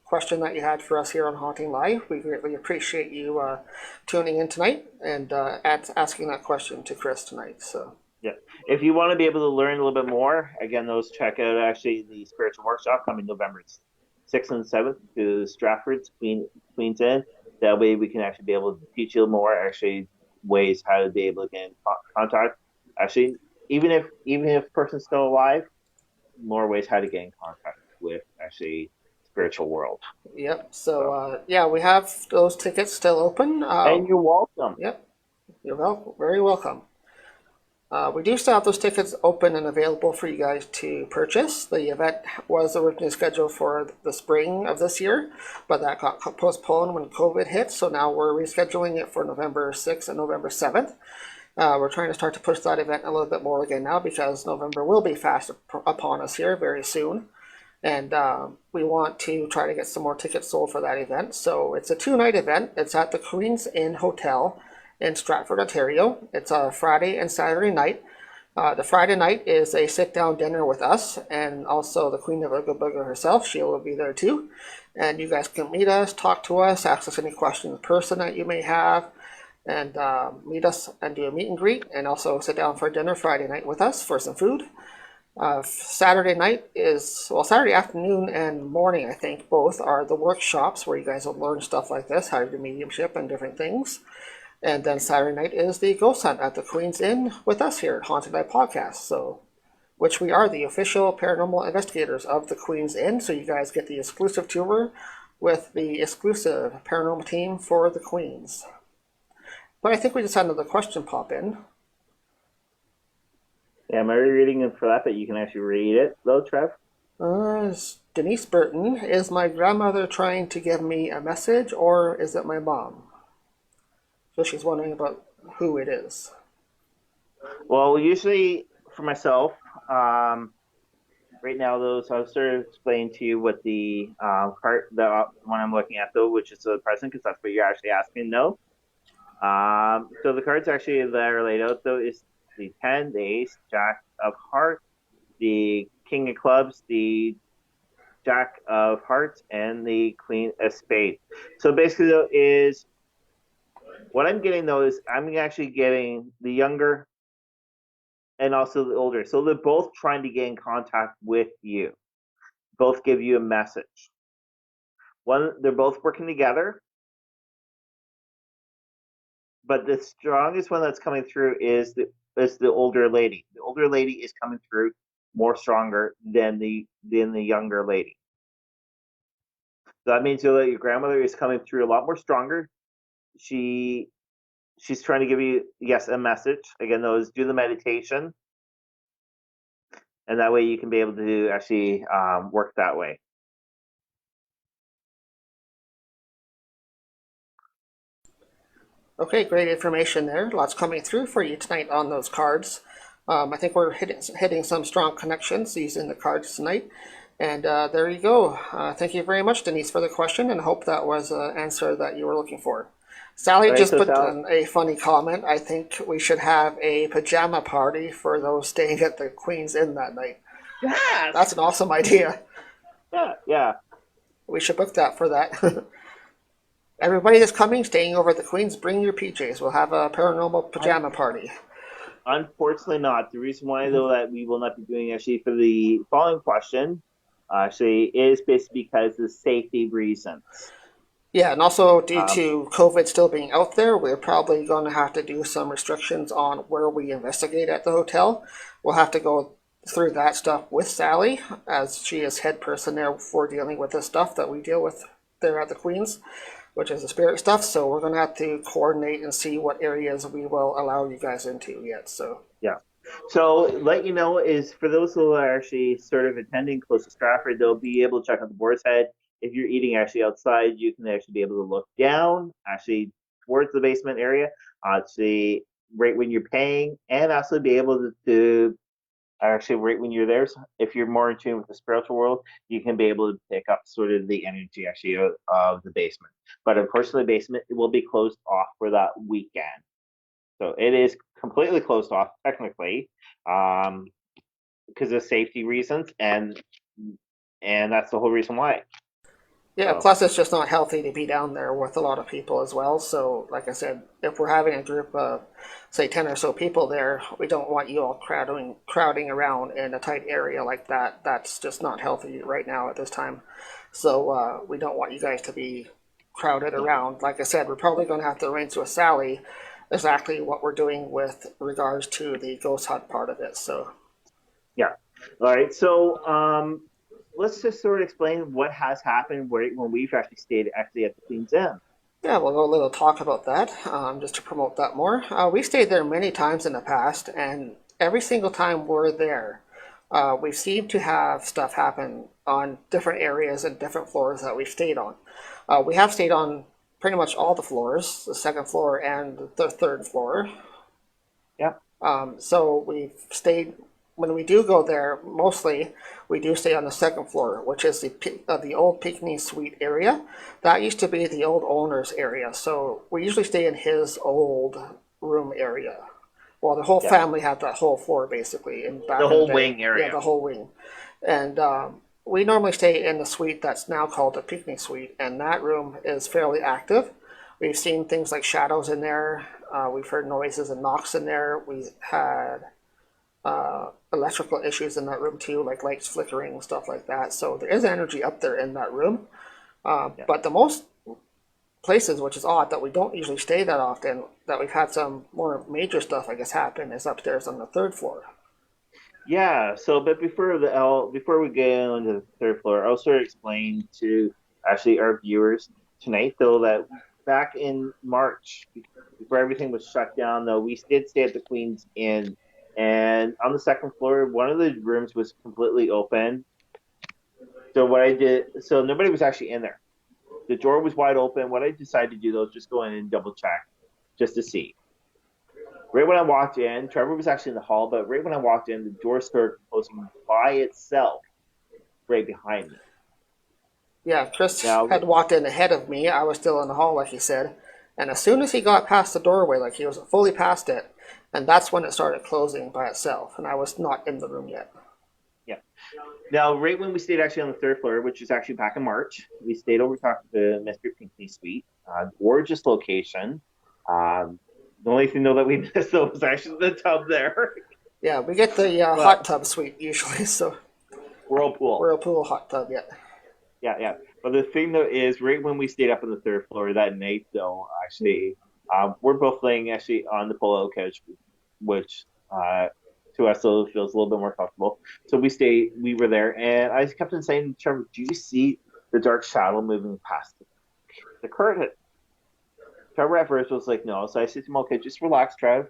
question that you had for us here on Haunting Live. We greatly appreciate you tuning in tonight and asking that question to Chris tonight. So Yeah. If you want to be able to learn a little bit more, again, those check out actually the spiritual workshop coming November 6th and 7th to Stratford's Queen's Inn. That way we can actually be able to teach you more actually ways how to be able to get in contact. Actually, even if a person's still alive, more ways how to get in contact with actually spiritual world. yep. So yeah, we have those tickets still open. And you're welcome. Yep. You're very welcome. We do still have those tickets open and available for you guys to purchase. The event was originally scheduled for the spring of this year, but that got postponed when COVID hit. So now we're rescheduling it for November 6th and November 7th. We're trying to start to push that event a little bit more again now because November will be fast upon us here very soon. And we want to try to get some more tickets sold for that event. So it's a 2-night event. It's at the Queen's Inn Hotel in Stratford, Ontario. It's a Friday and Saturday night. The Friday night is a sit-down dinner with us and also the Queen of Ooga Booga herself. She will be there too. And you guys can meet us, talk to us, ask us any questions in person that you may have, and meet us and do a meet and greet, and also sit down for dinner Friday night with us for some food. Saturday night is, well, Saturday afternoon and morning, I think, both are the workshops where you guys will learn stuff like this, how to do mediumship and different things. And then Saturday night is the ghost hunt at the Queen's Inn with us here at HauntingLIVE Podcast. So, which we are the official paranormal investigators of the Queen's Inn. So you guys get the exclusive tour with the exclusive paranormal team for the Queens. But I think we just had another question pop in. Yeah, am I reading it for that? But you can actually read it, though, Trev. Denise Burton, is my grandmother trying to give me a message, or is it my mom? So she's wondering about who it is. Well, usually for myself, right now, though, so I've sort of explained to you what the card, the one I'm looking at, though, which is the present, because that's what you're actually asking, no? So the cards actually that are laid out, though, is the 10, the ace, jack of hearts, the king of clubs, the jack of hearts, and the queen of spades. So basically, though, is what I'm getting, though, is I'm actually getting the younger and also the older. So they're both trying to get in contact with you. Both give you a message. They're both working together, but the strongest one that's coming through is the older lady. The older lady is coming through more stronger than the younger lady. So that means that your grandmother is coming through a lot more stronger. She's trying to give you, yes, a message. Again, though, is do the meditation, and that way you can be able to actually work that way. Okay, great information there. Lots coming through for you tonight on those cards. I think we're hitting some strong connections using the cards tonight. And there you go. Thank you very much, Denise, for the question, and hope that was an answer that you were looking for. Sally just put in a funny comment. I think we should have a pajama party for those staying at the Queen's Inn that night. That's Yes. an awesome idea. Yeah. Yeah. We should book that for that. Everybody that's coming, staying over at the Queens, bring your PJs. We'll have a paranormal Un- pajama party. Unfortunately, not. The reason why, though, that we will not be doing actually for the following question, actually, is basically because of safety reasons. Yeah, and also due Um, to COVID still being out there, we're probably going to have to do some restrictions on where we investigate at the hotel. We'll have to go through that stuff with Sally, as she is head person there for dealing with the stuff that we deal with there at the Queens, which is the spirit stuff. So we're going to have to coordinate and see what areas we will allow you guys into yet. So yeah. So, let you know is for those who are actually sort of attending close to Stratford, they'll be able to check out the boar's head. If you're eating actually outside, you can actually be able to look down, actually towards the basement area, actually right when you're paying, and also be able to actually right when you're there. So if you're more in tune with the spiritual world, you can be able to pick up sort of the energy actually of the basement. But unfortunately, the basement it will be closed off for that weekend. So it is completely closed off technically, um, because of safety reasons, and that's the whole reason why. yeah, So plus it's just not healthy to be down there with a lot of people as well. So, like I said, if we're having a group of, say, 10 or so people there, we don't want you all crowding around in a tight area like that. That's just not healthy right now at this time. So, we don't want you guys to be crowded yeah, around. Like I said, we're probably going to have to arrange with Sally exactly what we're doing with regards to the ghost hunt part of it. So, yeah. All right. So let's just sort of explain what has happened when we've actually stayed actually at the Queen's Inn. yeah, we'll go a little talk about that, just to promote that more. We stayed there many times in the past, and every single time we're there, we seem to have stuff happen on different areas and different floors that we've stayed on. We have stayed on pretty much all the floors, the second floor and the third floor. Yeah. So we've stayed when we do go there. Mostly, we do stay on the second floor, which is the old Pinckney Suite area. That used to be the old owner's area. So we usually stay in his old room area. Well, the whole Yeah. family had that whole floor basically in The back in the whole day. wing Yeah, area. the whole wing, and we normally stay in the suite that's now called the Pinckney Suite, and that room is fairly active. We've seen things like shadows in there. We've heard noises and knocks in there. We had electrical issues in that room too, like lights flickering and stuff like that. So there is energy up there in that room. Yeah. But the most places, which is odd, that we don't usually stay that often, that we've had some more major stuff, I guess, happen, is upstairs on the third floor. Yeah. So, but before we get into the third floor, I'll sort of explain to actually our viewers tonight, though, that back in March, before everything was shut down, though, we did stay at the Queen's Inn, and on the second floor, one of the rooms was completely open. So what I did, so nobody was actually in there. The door was wide open. What I decided to do though is just go in and double check, just to see. Right when I walked in, Trevor was actually in the hall, but right when I walked in, the door started closing by itself right behind me. Yeah, Chris Now, had walked in ahead of me. I was still in the hall, like he said. And as soon as he got past the doorway, like he was fully past it, and that's when it started closing by itself. And I was not in the room yet. yeah. Now, right when we stayed actually on the third floor, which is actually back in March, we stayed over talking to Mr. Pinckney Suite. Gorgeous location. Um, the only thing though that we missed though was actually the tub there. Yeah, we get the hot But tub suite usually, so whirlpool. whirlpool hot tub, yeah. Yeah, yeah. But the thing though is, right when we stayed up on the third floor that night, though, actually, we're both laying actually on the pull-out couch, which to us still feels a little bit more comfortable. So we were there, and I kept on saying, Trevor, do you see the dark shadow moving past the curtain? Trevor at first was like, no. So I said to him, okay, just relax, Trev.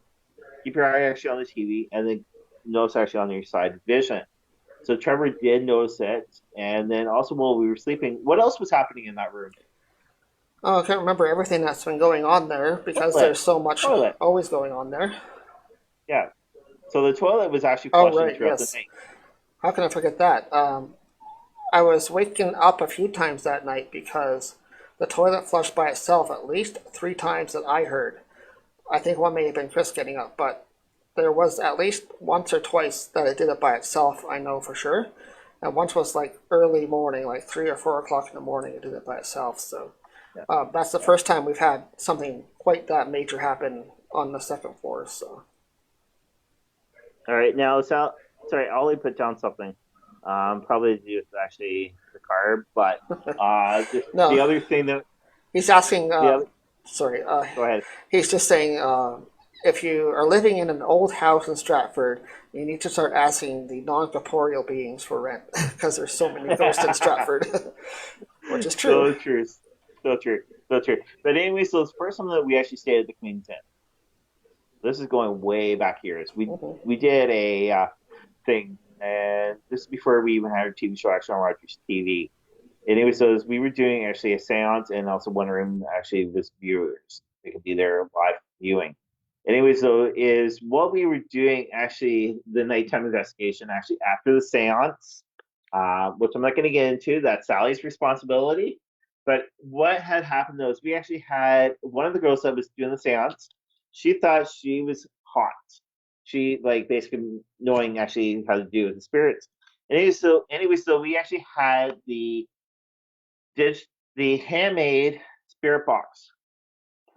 Keep your eye actually on the TV, and then notice actually on your side vision. So Trevor did notice it, and then also while we were sleeping, what else was happening in that room? Oh, I can't remember everything that's been going on there because Toilet, there's so much toilet, always going on there. yeah. So the toilet was actually Oh, flushing right, throughout the yes. night. How can I forget that? I was waking up a few times that night because the toilet flushed by itself at least 3 times that I heard. I think one may have been Chris getting up, but there was at least once or twice that it did it by itself, I know for sure. And once was like early morning, like 3 or 4 o'clock in the morning, it did it by itself. So Yeah. that's the first time we've had something quite that major happen on the second floor. So All right, now Sal, sorry, Ollie put down something. Probably to do with actually the carb, but the no, other thing that he's asking. the other, Sorry, go ahead. he's just saying if you are living in an old house in Stratford, you need to start asking the non-corporeal beings for rent because there's so many ghosts in Stratford, which is true. So true, so true, so true. But anyway, so the first time that we actually stayed at the Queen's Inn. This is going way back years. We did a thing, and this is before we even had a TV show actually on Rogers TV. And anyway, so we were doing actually a seance, and also one room actually was viewers. They could be there live viewing. Anyway, so is what we were doing actually the nighttime investigation actually after the seance, which I'm not going to get into. That's Sally's responsibility. But what had happened though is we actually had one of the girls that was doing the seance. She thought she was hot. She like basically knowing actually how to do with the spirits. Anyway, so we actually had did the handmade spirit box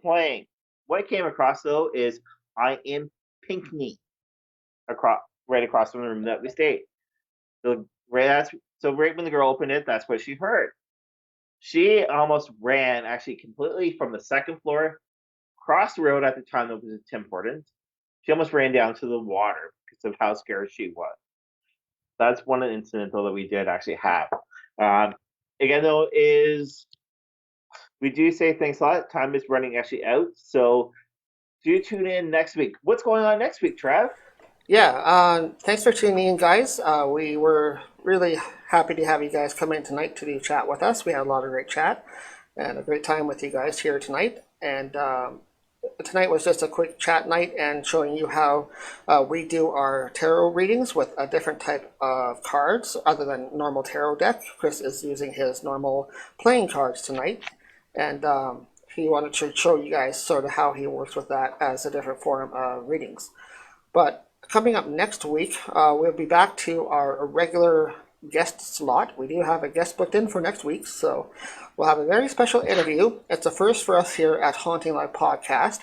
playing. What I came across though is I am Pinkney right across from the room that we stayed. So right when the girl opened it, that's what she heard. She almost ran actually completely from the second floor, across the road at the time that was Tim Hortons. She almost ran down to the water because of how scared she was. That's one incident though that we did actually have. Again though is we do say thanks a lot. Time is running actually out, so do tune in next week. What's going on next week, Trev? Yeah, thanks for tuning in, guys. We were really happy to have you guys come in tonight to do chat with us. We had a lot of great chat and a great time with you guys here tonight. And tonight was just a quick chat night and showing you how we do our tarot readings with a different type of cards other than normal tarot deck. Chris is using his normal playing cards tonight. And he wanted to show you guys sort of how he works with that as a different form of readings. But coming up next week, we'll be back to our regular guest slot. We do have a guest booked in for next week, so we'll have a very special interview. It's a first for us here at Haunting Live Podcast.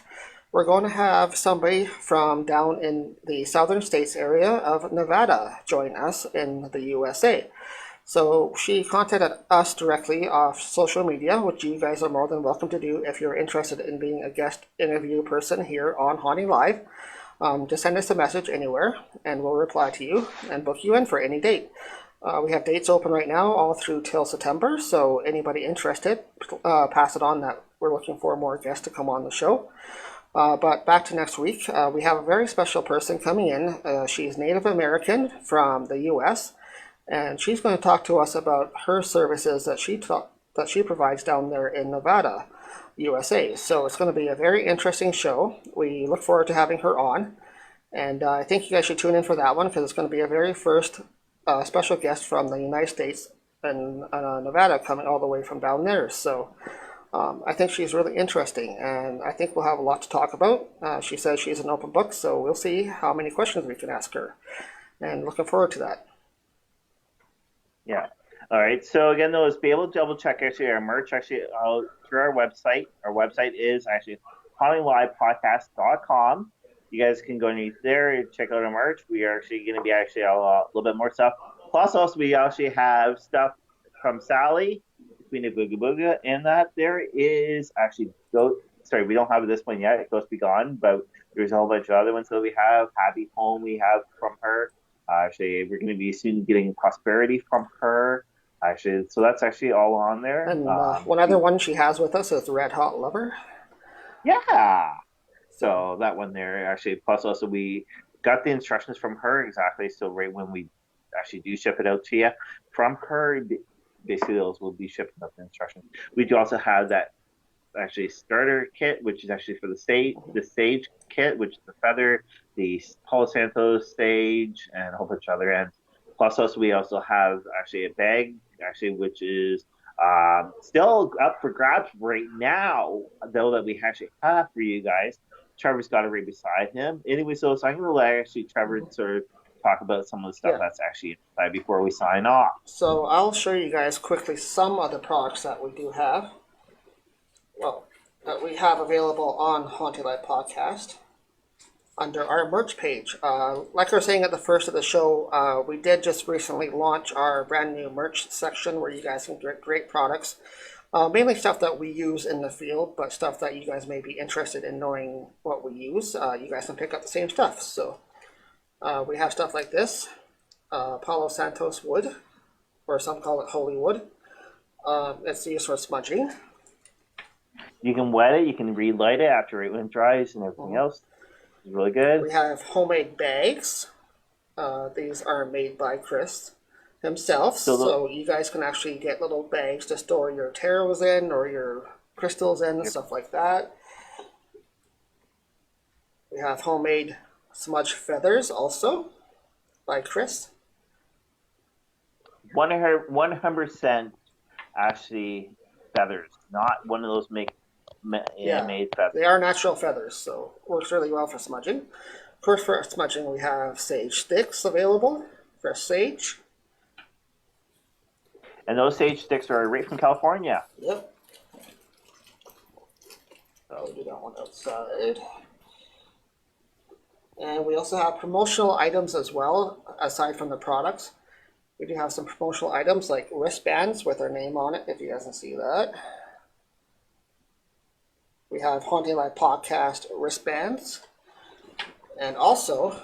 We're going to have somebody from down in the southern states area of Nevada join us in the USA. So she contacted us directly off social media, which you guys are more than welcome to do if you're interested in being a guest interview person here on Haunting Live. Just send us a message anywhere, and we'll reply to you and book you in for any date. We have dates open right now all through till September, so anybody interested, pass it on that we're looking for more guests to come on the show. But back to next week, we have a very special person coming in. She's Native American from the U.S., and she's going to talk to us about her services that she provides down there in Nevada, USA. So it's going to be a very interesting show. We look forward to having her on, and I think you guys should tune in for that one because it's going to be a very first special guest from the United States and Nevada coming all the way from down there. So I think she's really interesting, and I think we'll have a lot to talk about. She says she's an open book, so we'll see how many questions we can ask her, and looking forward to that. Yeah. All right. So again, though, is be able to double check actually our merch actually through our website. Our website is actually HauntingLivePodcast.com. You guys can go underneath there and check out our merch. We are actually going to be actually a little bit more stuff. Plus, also we actually have stuff from Sally, Queen of Boogie Boogie, and that there is actually sorry, we don't have this one yet. It goes to be gone, but there's a whole bunch of other ones that we have. Happy Home we have from her. Actually, we're going to be soon getting Prosperity from her. Actually, so that's actually all on there. And one other one she has with us is Red Hot Lover. Yeah. So that one there, actually, plus also we got the instructions from her exactly. So right when we actually do ship it out to you from her, basically those will be shipping up the instructions. We do also have that actually starter kit, which is actually for the stage kit, which is the feather, the Palo Santo stage, and a whole bunch of other ends. Plus, also we also have actually a bag, actually, which is still up for grabs right now, though, that we actually have for you guys. Trevor's got it right beside him. Anyway, so I'm going to let actually Trevor sort of talk about some of the stuff that's actually inside before we sign off. So I'll show you guys quickly some of the products that we do have. Well, that we have available on Haunting Live Podcast under our merch page. Like I was saying at the first of the show, we did just recently launch our brand new merch section where you guys can get great products. Mainly stuff that we use in the field, but stuff that you guys may be interested in knowing what we use. You guys can pick up the same stuff. So we have stuff like this, Palo Santos wood, or some call it holy wood. It's used for smudging. You can wet it, you can relight it after it dries and everything else. It's really good. We have homemade bags. These are made by Chris himself, so you guys can actually get little bags to store your tarots in or your crystals in and stuff like that. We have homemade smudge feathers also by Chris. 100% actually feathers, not one of those made feathers. They are natural feathers, so works really well for smudging. Of course, for smudging we have sage sticks available, fresh sage. And those sage sticks are right from California. Yep. So we do that one outside. And we also have promotional items as well, aside from the products. We do have some promotional items like wristbands with our name on it, if you guys can see that. We have Haunting Live Podcast wristbands. And also,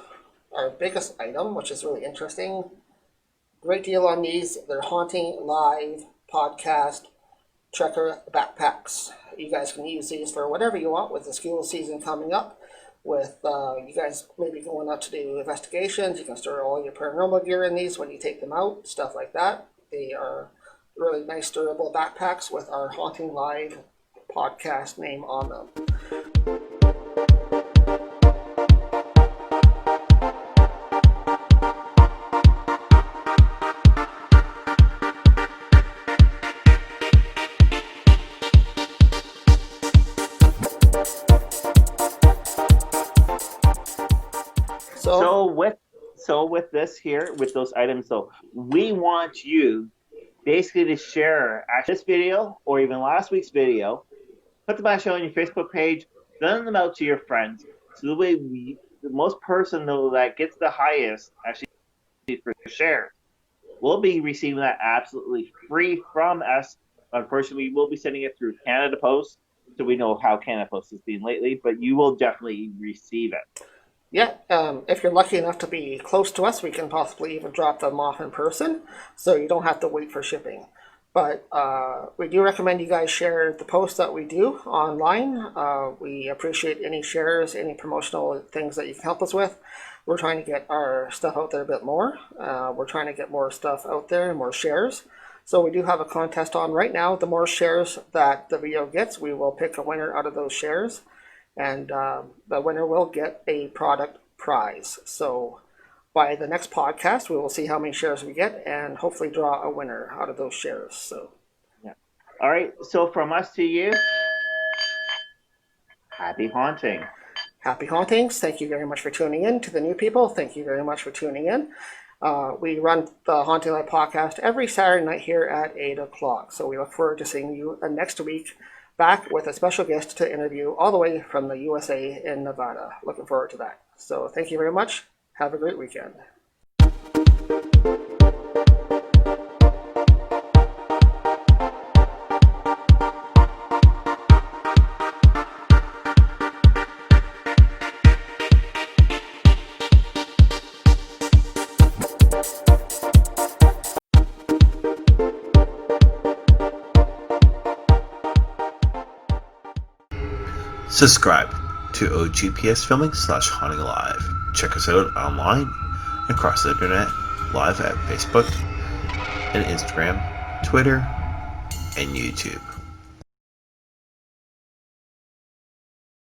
our biggest item, which is really interesting, great deal on these. They're Haunting Live Podcast Trekker backpacks. You guys can use these for whatever you want with the school season coming up. With you guys maybe going out to do investigations, you can store all your paranormal gear in these when you take them out, stuff like that. They are really nice, durable backpacks with our Haunting Live Podcast name on them. So with this here, with those items, so we want you basically to share this video or even last week's video, put them actually on your Facebook page, send them out to your friends, so the way the most person that gets the highest actually for share will be receiving that absolutely free from us. Unfortunately, we will be sending it through Canada Post, so we know how Canada Post has been lately, but you will definitely receive it. Yeah, if you're lucky enough to be close to us, we can possibly even drop them off in person, so you don't have to wait for shipping. But we do recommend you guys share the posts that we do online. We appreciate any shares, any promotional things that you can help us with. We're trying to get our stuff out there a bit more. We're trying to get more stuff out there and more shares. So we do have a contest on right now. The more shares that the video gets, we will pick a winner out of those shares. And the winner will get a product prize. So by the next podcast, we will see how many shares we get and hopefully draw a winner out of those shares. So, yeah. All right. So from us to you, happy haunting. Happy hauntings. Thank you very much for tuning in. To the new people, thank you very much for tuning in. We run the Haunting Live podcast every Saturday night here at 8 o'clock. So we look forward to seeing you next week, back with a special guest to interview all the way from the USA in Nevada. Looking forward to that. So thank you very much. Have a great weekend. Subscribe to OGPS Filming /HauntingLIVE. Check us out online across the internet, live at Facebook and Instagram, Twitter, and YouTube.